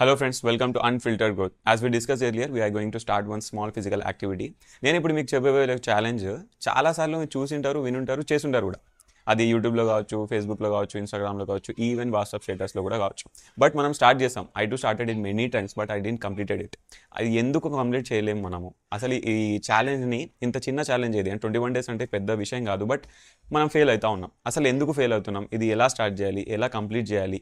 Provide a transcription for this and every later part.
Hello friends, welcome to Unfiltered Growth. As we discussed earlier, we are going to start one small physical activity. నేను ఇప్పుడు మీకు చెప్పబోయే challenge చాలాసార్లు మీరు చూసింటారు, వినుంటారు, చేసుంటారు కూడా. అది యూట్యూబ్లో కావచ్చు, ఫేస్బుక్లో కావచ్చు, ఇన్స్టాగ్రామ్లో కావచ్చు, ఈవెన్ వాట్సాప్ స్టేటస్లో కూడా కావచ్చు. బట్ మనం స్టార్ట్ చేసాం. I too started it many times but I didn't completed it. అది ఎందుకు కంప్లీట్ చేయలేము మనము? అసలు ఈ ఛాలెంజ్ని ఇంత చిన్న ఛాలెంజ్ ఏది? 21 days అంటే పెద్ద విషయం కాదు, బట్ మనం ఫెయిల్ అవుతా ఉన్నాం. అసలు ఎందుకు ఫెయిల్ అవుతున్నాం? ఇది ఎలా స్టార్ట్ చేయాలి, ఎలా కంప్లీట్ చేయాలి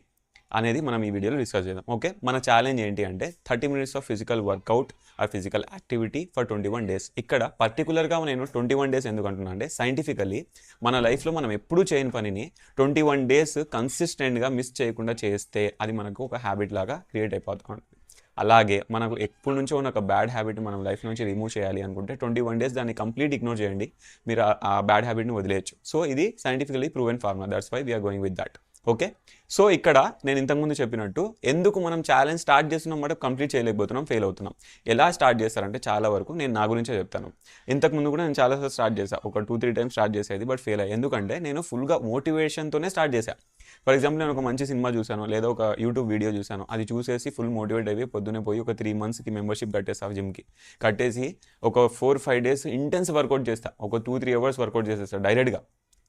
అనేది మనం ఈ వీడియోలో డిస్కస్ చేద్దాం. ఓకే, మన ఛాలెంజ్ ఏంటి అంటే 30 minutes of physical workout or physical activity for 21 days. ఇక్కడ పర్టికులర్గా నేను 21 days ఎందుకు అంటున్నా అంటే సైంటిఫికలీ మన లైఫ్లో మనం ఎప్పుడూ చేయని పనిని 21 days కన్సిస్టెంట్గా మిస్ చేయకుండా చేస్తే అది మనకు ఒక హ్యాబిట్ లాగా క్రియేట్ అయిపోతూ ఉంటుంది. అలాగే మనకు ఎప్పటి నుంచో ఉన్న ఒక బ్యాడ్ హ్యాబిట్ మనం లైఫ్ నుంచి రిమూవ్ చేయాలి అనుకుంటే 21 days దాన్ని కంప్లీట్ ఇగ్నోర్ చేయండి, మీరు ఆ బ్యాడ్ హ్యాబిట్ని వదిలేయచ్చు. సో ఇది scientifically proven formula, that's why we are going with that. Okay, so ఇక్కడ నేను ఇంతకుముందు చెప్పినట్టు ఎందుకు మనం ఛాలెంజ్ స్టార్ట్ చేస్తున్నాం బట్ కంప్లీట్ చేయలేకపోతున్నాం, ఫెయిల్ అవుతున్నాం. ఎలా స్టార్ట్ చేస్తారంటే చాలా వరకు నేను నా గురించే చెప్తాను. ఇంతకుముందు కూడా నేను చాలాసార్లు స్టార్ట్ చేశాను, ఒక 2-3 times స్టార్ట్ చేసేది బట్ ఫెయిల్ అయ్యి. ఎందుకంటే నేను ఫుల్గా మోటివేషన్తోనే స్టార్ట్ చేశాను. ఫర్ ఎగ్జాంపుల్ నేను ఒక మంచి సినిమా చూశాను లేదా ఒక యూట్యూబ్ వీడియో చూశాను, అది చూసేసి ఫుల్ మోటివేట్ అయిపోయి పొద్దునే పోయి ఒక 3 monthsకి మెంబర్షిప్ కట్టేస్తాను జిమ్కి. కట్టేసి ఒక 4-5 days ఇంటెన్స్ వర్కౌట్ చేస్తాను, ఒక 2-3 hours వర్కౌట్ చేసేస్తాను డైరెక్ట్గా.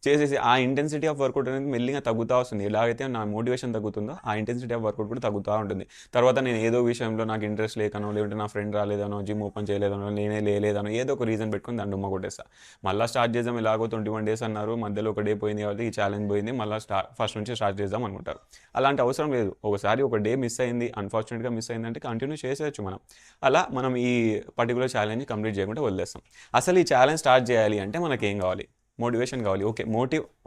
చేసేసి ఆ ఇంటెన్సిటీ ఆఫ్ వర్కౌట్ అనేది మెల్లిగా తగ్గుతూ వస్తుంది. ఎలాగైతే నా మోటివేషన్ తగ్గుతుందో ఆ ఇంటెన్సిటీ ఆఫ్ వర్కౌట్ కూడా తగ్గుతూ ఉంటుంది. తర్వాత నేను ఏదో విషయంలో నాకు ఇంట్రెస్ట్ లేకనో, లేదంటే నా ఫ్రెండ్ రాలేదనో, జిమ్ ఓపెన్ చేయలేదనో, నేనే లేదనో ఏదో ఒక రీజన్ పెట్టుకొని దాన్ని డుమ్మ కొట్టేస్తా. మళ్ళీ స్టార్ట్ చేద్దాం, ఎలాగో 21 days అన్నారు, మధ్యలో ఒక డే పోయింది కాబట్టి ఈ ఛాలెంజ్ పోయింది, మళ్ళీ ఫస్ట్ నుంచి స్టార్ట్ చేద్దాం అనుకుంటారు. అలాంటి అవసరం లేదు. ఒకసారి ఒక డే మిస్ అయింది, అన్ఫార్చునేట్గా మిస్ అయిందంటే కంటిన్యూ చేసేయచ్చు మనం. అలా మనం ఈ పర్టికులర్ ఛాలెంజ్ని కంప్లీట్ చేయకుండా వదిలేస్తాం. అసలు ఈ ఛాలెంజ్ స్టార్ట్ చేయాలి అంటే మనకేం కావాలి? మోటివేషన్ కావాలి.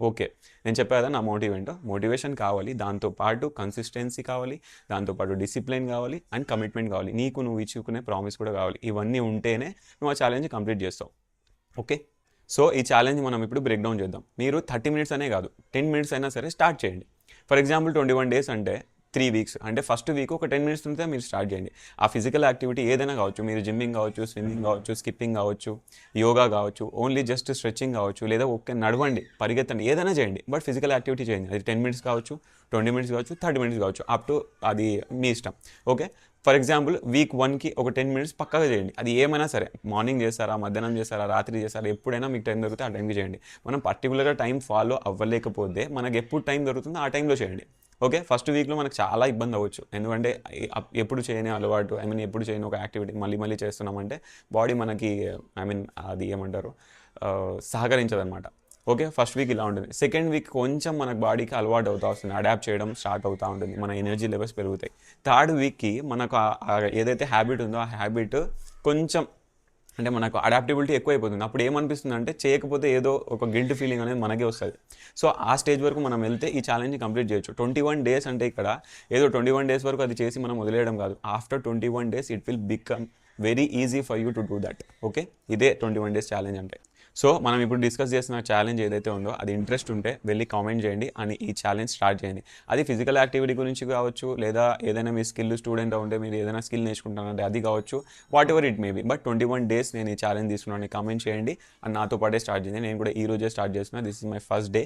ఓకే నేను చెప్పా కదా నా మోటివ్ ఏంటో. మోటివేషన్ కావాలి, దాంతోపాటు కన్సిస్టెన్సీ కావాలి, దాంతోపాటు డిసిప్లిన్ కావాలి అండ్ కమిట్మెంట్ కావాలి. నువ్వు ఇచ్చుకునే ప్రామిస్ కూడా కావాలి. ఇవన్నీ ఉంటేనే నువ్వు ఆ ఛాలెంజ్ కంప్లీట్ చేస్తావు. ఓకే, సో ఈ ఛాలెంజ్ మనం ఇప్పుడు బ్రేక్ డౌన్ చేద్దాం. మీరు 30 minutes అనే కాదు, 10 minutes అయినా సరే స్టార్ట్ చేయండి. ఫర్ ఎగ్జాంపుల్ 21 days అంటే 3 weeks అంటే ఫస్ట్ వీక్ ఒక 10 minutes ఉంటే మీరు స్టార్ట్ చేయండి. ఆ ఫిజికల్ యాక్టివిటీ ఏదైనా కావచ్చు, మీరు జిమ్మింగ్ కావచ్చు, స్విమ్మింగ్ కావచ్చు, స్కిప్పింగ్ కావచ్చు, యోగా కావచ్చు, ఓన్లీ జస్ట్ స్ట్రెచ్చింగ్ కావచ్చు, లేదా ఓకే నడవండి, పరిగెత్తండి, ఏదైనా చేయండి బట్ ఫిజికల్ యాక్టివిటీ చేయండి. అది 10 minutes కావచ్చు, 20 minutes కావచ్చు, 30 minutes కావచ్చు, అప్ టు అది మీ ఇష్టం. ఓకే, ఫర్ ఎగ్జాంపుల్ వీక్ 1కి ఒక 10 minutes పక్కాగా చేయండి. అది ఏమైనా సరే, మార్నింగ్ చేస్తారా, మధ్యాహ్నం చేస్తారా, రాత్రి చేస్తారా, ఎప్పుడైనా మీకు టైం దొరికితే ఆ టైంకి చేయండి. మనం పర్టికులర్గా టైం ఫాలో అవ్వలేకపోతే మనకు ఎప్పుడు టైం దొరుకుతుందో ఆ టైంలో చేయండి. ఓకే, ఫస్ట్ వీక్లో మనకు చాలా ఇబ్బంది అవ్వచ్చు, ఎందుకంటే ఎప్పుడు చేయని అలవాటు, ఎప్పుడు చేయని ఒక యాక్టివిటీ మళ్ళీ మళ్ళీ చేస్తున్నామంటే బాడీ మనకి అది ఏమంటారు, సహకరించదనమాట. ఓకే, ఫస్ట్ వీక్ ఇలా ఉంటుంది. సెకండ్ వీక్ కొంచెం మనకు బాడీకి అలవాటు అవుతూ వస్తుంది, అడాప్ట్ చేయడం స్టార్ట్ అవుతూ ఉంటుంది, మన ఎనర్జీ లెవెల్స్ పెరుగుతాయి. థర్డ్ వీక్కి మనకు ఏదైతే హ్యాబిట్ ఉందో ఆ హ్యాబిట్ కొంచెం అంటే మనకు అడాప్టబిలిటీ ఎక్కువైపోతుంది. అప్పుడు ఏమనిపిస్తుంది అంటే చేయకపోతే ఏదో ఒక గిల్ట్ ఫీలింగ్ అనేది మనకే వస్తుంది. సో ఆ స్టేజ్ వరకు మనం వెళ్తే ఈ ఛాలెంజ్ని కంప్లీట్ చేయొచ్చు. 21 days అంటే ఇక్కడ ఏదో 21 days వరకు అది చేసి మనం వదిలేయడం కాదు. After 21 days it will become very easy for you to do that. Okay, ఇదే 21 days ఛాలెంజ్ అంటే. సో మనం ఇప్పుడు డిస్కస్ చేసిన ఛాలెంజ్ ఏదైతే ఉందో అది ఇంట్రెస్ట్ ఉంటే వెళ్ళి కామెంట్ చేయండి అని ఈ ఛాలెంజ్ స్టార్ట్ చేయండి. అది ఫిజికల్ యాక్టివిటీ గురించి కావచ్చు, లేదా ఏదైనా మీ స్కిల్ స్టూడెంట్ ఉంటే మీరు ఏదైనా స్కిల్ నేర్చుకుంటానంటే అది కావచ్చు, whatever it may be. But 21 days నేను ఈ ఛాలెంజ్ తీసుకున్నాను కామెంట్ చేయండి అండ్ నాతో పాటే స్టార్ట్ చేయండి. నేను కూడా ఈ రోజే స్టార్ట్ చేస్తున్నా, this is my first day.